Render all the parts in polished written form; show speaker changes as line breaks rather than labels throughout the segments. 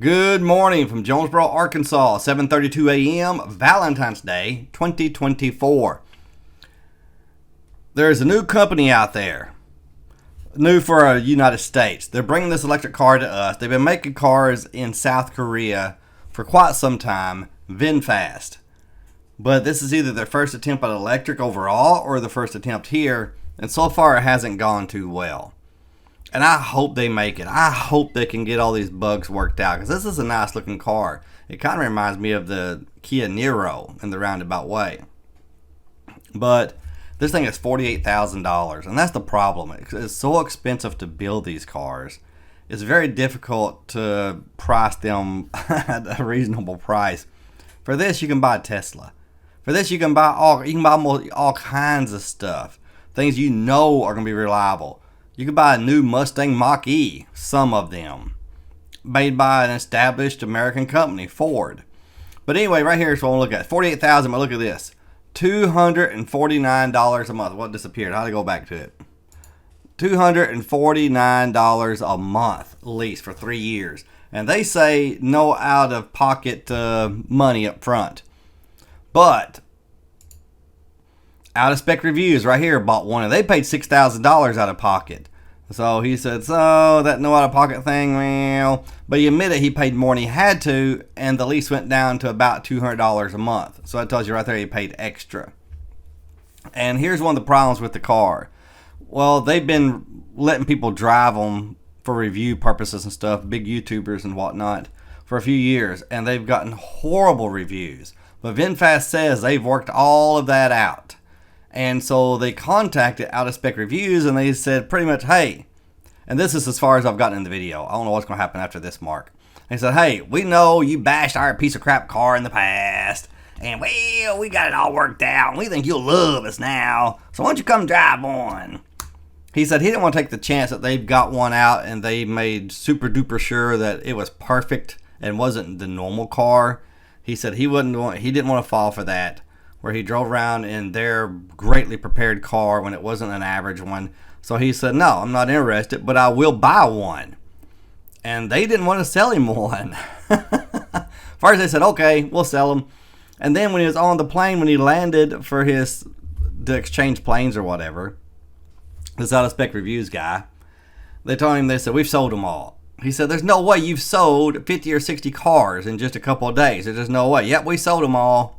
Good morning from Jonesboro, Arkansas, 7:32 a.m., Valentine's Day, 2024. There's a new company out there, new for the United States. They're bringing this electric car to us. They've been making cars in South Korea for quite some time, Vinfast. But this is either their first attempt at electric overall or the first attempt here, and so far it hasn't gone too well. And I hope they make it. I hope they can get all these bugs worked out, because this is a nice looking car. It kind of reminds me of the Kia Niro in the roundabout way. But this thing is $48,000, and that's the problem. It's so expensive to build these cars. It's very difficult to price them at a reasonable price. For this, you can buy a Tesla. For this, you can buy almost all kinds of stuff. Things you know are going to be reliable. You can buy a new Mustang Mach-E, some of them, made by an established American company, Ford. But anyway, right here is what I want to look at. $48,000, but look at this. $249 a month. What disappeared? How to go back to it? $249 a month lease for 3 years. And they say no out-of-pocket money up front. But Out of Spec Reviews right here bought one, and they paid $6,000 out of pocket. So he said, so that no out of pocket thing, well, but he admitted he paid more than he had to, and the lease went down to about $200 a month. So that tells you right there he paid extra. And here's one of the problems with the car. Well, they've been letting people drive them for review purposes and stuff, big YouTubers and whatnot, for a few years, and they've gotten horrible reviews. But VinFast says they've worked all of that out. And so they contacted Out of Spec Reviews, and they said pretty much, hey, and this is as far as I've gotten in the video. I don't know what's going to happen after this mark. They said, hey, we know you bashed our piece of crap car in the past, and well, we got it all worked out, and we think you'll love us now, so why don't you come drive one? He said he didn't want to take the chance that they've got one out and they made super duper sure that it was perfect and wasn't the normal car. He said he didn't want to fall for that, where he drove around in their greatly prepared car when it wasn't an average one. So he said, no, I'm not interested, but I will buy one. And they didn't want to sell him one. First they said, okay, we'll sell him. And then when he was on the plane, when he landed for to exchange planes or whatever, this Out of Spec Reviews guy, they told him, they said, we've sold them all. He said, there's no way you've sold 50 or 60 cars in just a couple of days. There's just no way. Yep, we sold them all.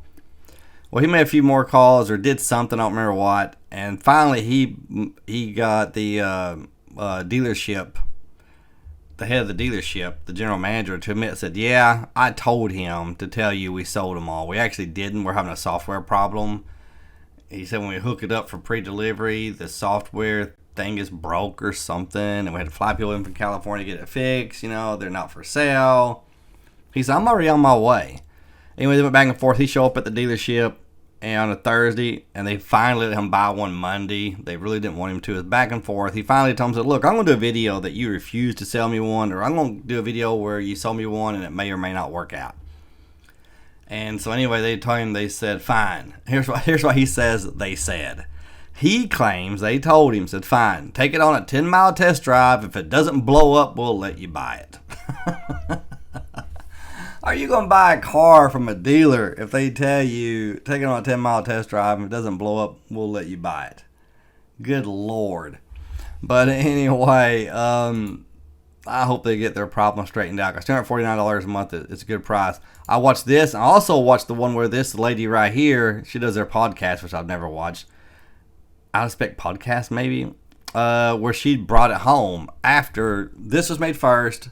Well, he made a few more calls or did something, I don't remember what, and finally he got the dealership, the head of the dealership, the general manager, to admit, said, yeah, I told him to tell you we sold them all. We actually didn't. We're having a software problem. He said when we hook it up for pre-delivery, the software thing is broke or something, and we had to fly people in from California to get it fixed. You know, they're not for sale. He said, I'm already on my way. Anyway, they went back and forth. He showed up at the dealership on a Thursday, and they finally let him buy one Monday. They really didn't want him to. It was back and forth. He finally told him, said, look, I'm going to do a video that you refuse to sell me one, or I'm going to do a video where you sold me one and it may or may not work out. And so anyway, they told him, they said, fine. Here's what he says they said. He claims they told him, said, fine, take it on a 10-mile test drive. If it doesn't blow up, we'll let you buy it. Are you going to buy a car from a dealer if they tell you, take it on a 10-mile test drive, and if it doesn't blow up, we'll let you buy it? Good Lord. But anyway, I hope they get their problem straightened out, because $249 a month is a good price. I watched this. I also watched the one where this lady right here, she does their podcast, which I've never watched. Out of Spec podcast, maybe, where she brought it home after this was made first.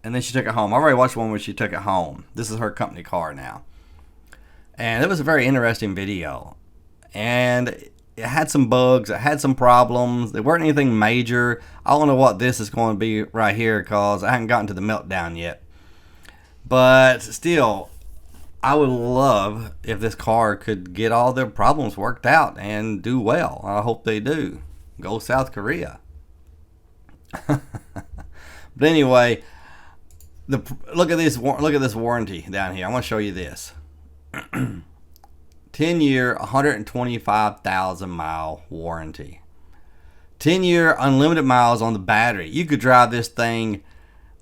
And then she took it home. I already watched one where she took it home. This is her company car now. And it was a very interesting video. And it had some bugs. It had some problems. They weren't anything major. I don't know what this is going to be right here, because I haven't gotten to the meltdown yet. But still, I would love if this car could get all their problems worked out and do well. I hope they do. Go South Korea. But anyway, look at this warranty down here. I want to show you this. 10-year, 125,000 mile warranty. 10-year unlimited miles on the battery. You could drive this thing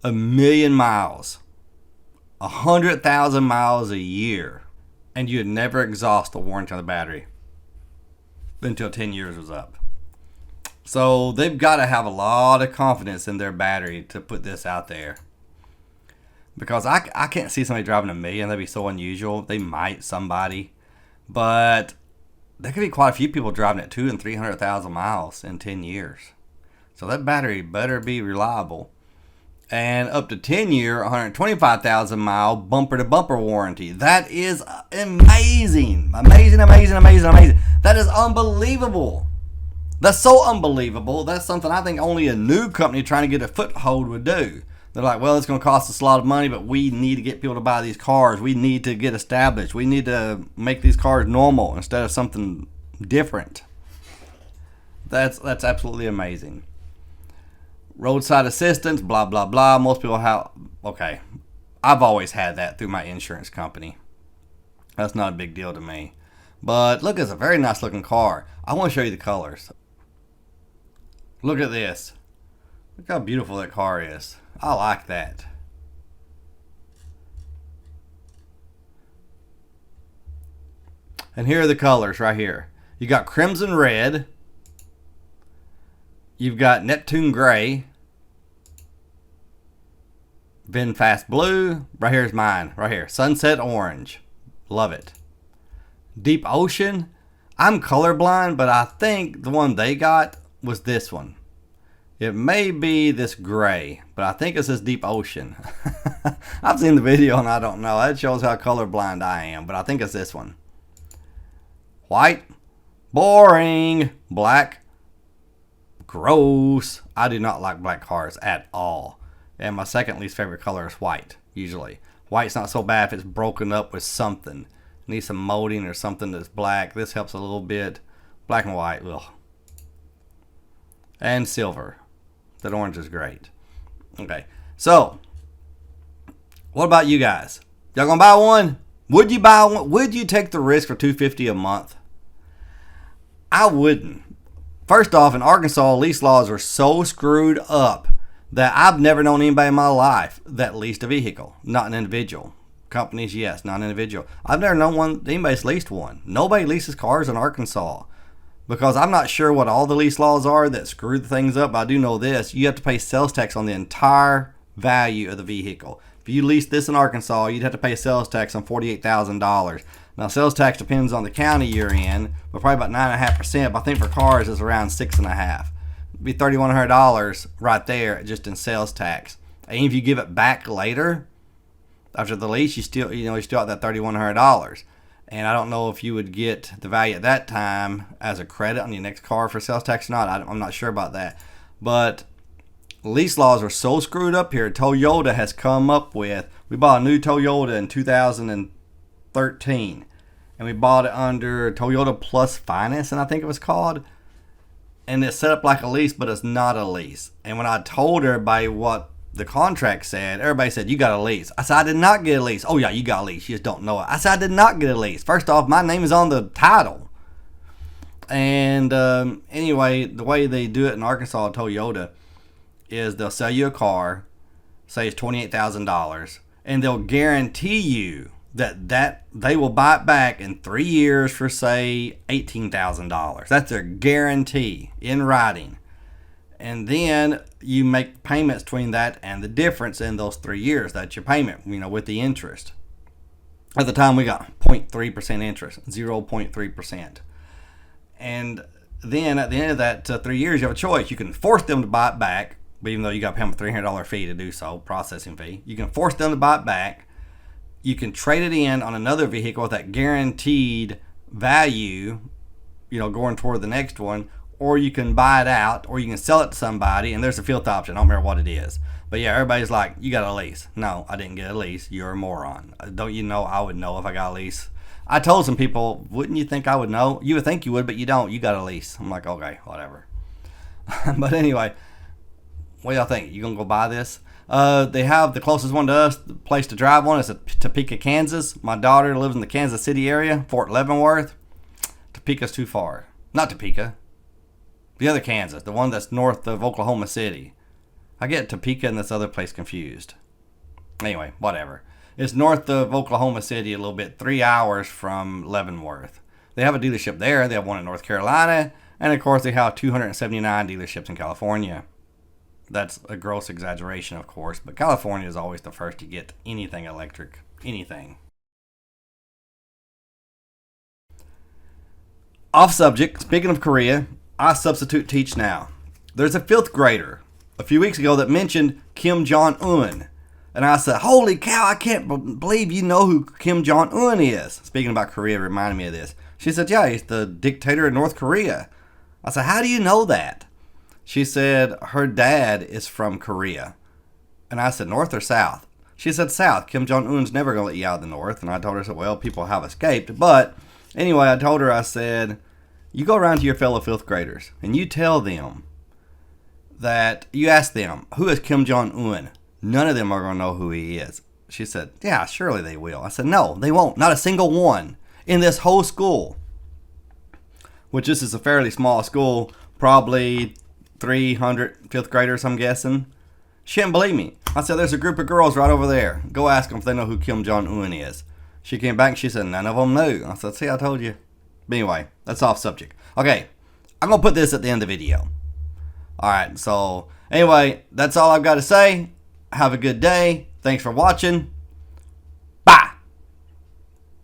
1,000,000 miles 100,000 miles a year, and you'd never exhaust the warranty on the battery until 10 years was up. So they've got to have a lot of confidence in their battery to put this out there. Because I can't see somebody driving $1 million. That'd be so unusual. They might, somebody. But there could be quite a few people driving at 200,000 and 300,000 miles in 10 years. So that battery better be reliable. And up to 10-year, 125,000 mile bumper-to-bumper warranty. That is amazing. Amazing. That is unbelievable. That's so unbelievable. That's something I think only a new company trying to get a foothold would do. They're like, well, it's going to cost us a lot of money, but we need to get people to buy these cars. We need to get established. We need to make these cars normal instead of something different. That's absolutely amazing. Roadside assistance, blah, blah, blah. Most people have, okay, I've always had that through my insurance company. That's not a big deal to me. But look, it's a very nice looking car. I want to show you the colors. Look at this. Look how beautiful that car is. I like that. And here are the colors right here. You got crimson red. You've got Neptune gray. Vinfast blue. Right here's mine. Right here. Sunset orange. Love it. Deep ocean. I'm colorblind, but I think the one they got was this one. It may be this gray, but I think it's this deep ocean. I've seen the video and I don't know. That shows how colorblind I am, but I think it's this one. White. Boring. Black. Gross. I do not like black cars at all. And my second least favorite color is white, usually. White's not so bad if it's broken up with something. Needs some molding or something that's black. This helps a little bit. Black and white, ugh. And silver. That orange is great. Okay, so what about you guys? Y'all gonna buy one? Would you buy one? Would you take the risk for $250 a month? I wouldn't. First off, in Arkansas, lease laws are so screwed up that I've never known anybody in my life that leased a vehicle, not an individual. Companies, yes, not an individual. I've never known anybody's leased one. Nobody leases cars in Arkansas because I'm not sure what all the lease laws are that screw things up. But I do know this. You have to pay sales tax on the entire value of the vehicle. If you lease this in Arkansas, you'd have to pay sales tax on $48,000. Now, sales tax depends on the county you're in, but probably about 9.5%. But I think for cars, it's around 6.5%. It'd be $3,100 right there just in sales tax. And if you give it back later, after the lease, you still have that $3,100. And I don't know if you would get the value at that time as a credit on your next car for sales tax or not. I'm not sure about that. But lease laws are so screwed up here. Toyota has come up with, we bought a new Toyota in 2013. And we bought it under Toyota Plus Financing, I think it was called. And it's set up like a lease, but it's not a lease. And when I told everybody what the contract said, everybody said, you got a lease. I said, I did not get a lease. Oh, yeah, you got a lease. You just don't know it. I said, I did not get a lease. First off, my name is on the title. And anyway, the way they do it in Arkansas, Toyota, is they'll sell you a car, say it's $28,000, and they'll guarantee you that they will buy it back in 3 years for, say, $18,000. That's their guarantee in writing. And then you make payments between that and the difference in those 3 years. That's your payment, with the interest. At the time, we got 0.3% interest, 0.3%. And then at the end of that 3 years, you have a choice. You can force them to buy it back, but even though you got to pay them a $300 fee to do so, processing fee. You can force them to buy it back. You can trade it in on another vehicle with that guaranteed value, going toward the next one. Or you can buy it out, or you can sell it to somebody, and there's a fifth option. I don't remember what it is. But yeah, everybody's like, you got a lease. No, I didn't get a lease. You're a moron. Don't you know I would know if I got a lease? I told some people, wouldn't you think I would know? You would think you would, but you don't. You got a lease. I'm like, okay, whatever. But anyway, what do y'all think? You going to go buy this? They have the closest one to us, the place to drive one is Topeka, Kansas. My daughter lives in the Kansas City area, Fort Leavenworth. Topeka's too far. Not Topeka. The other Kansas, the one that's north of Oklahoma City. I get Topeka and this other place confused. Anyway, whatever. It's north of Oklahoma City a little bit, 3 hours from Leavenworth. They have a dealership there. They have one in North Carolina. And of course, they have 279 dealerships in California. That's a gross exaggeration, of course, but California is always the first to get anything electric. Anything. Off subject, speaking of Korea, I substitute teach now. There's a 5th grader a few weeks ago that mentioned Kim Jong Un. And I said, holy cow, I can't believe you know who Kim Jong Un is. Speaking about Korea reminded me of this. She said, yeah, he's the dictator of North Korea. I said, how do you know that? She said her dad is from Korea. And I said, North or South? She said, South. Kim Jong Un's never going to let you out of the North. And I told her, I said, well, people have escaped. But anyway, I told her, I said, you go around to your fellow 5th graders and you tell them that, you ask them, who is Kim Jong Un? None of them are going to know who he is. She said, yeah, surely they will. I said, no, they won't. Not a single one in this whole school. Which this is a fairly small school, probably 300 5th graders, I'm guessing. She didn't believe me. I said, there's a group of girls right over there. Go ask them if they know who Kim Jong Un is. She came back and she said, none of them knew. I said, see, I told you. But anyway, that's off subject. Okay, I'm going to put this at the end of the video. Alright, so anyway, that's all I've got to say. Have a good day. Thanks for watching.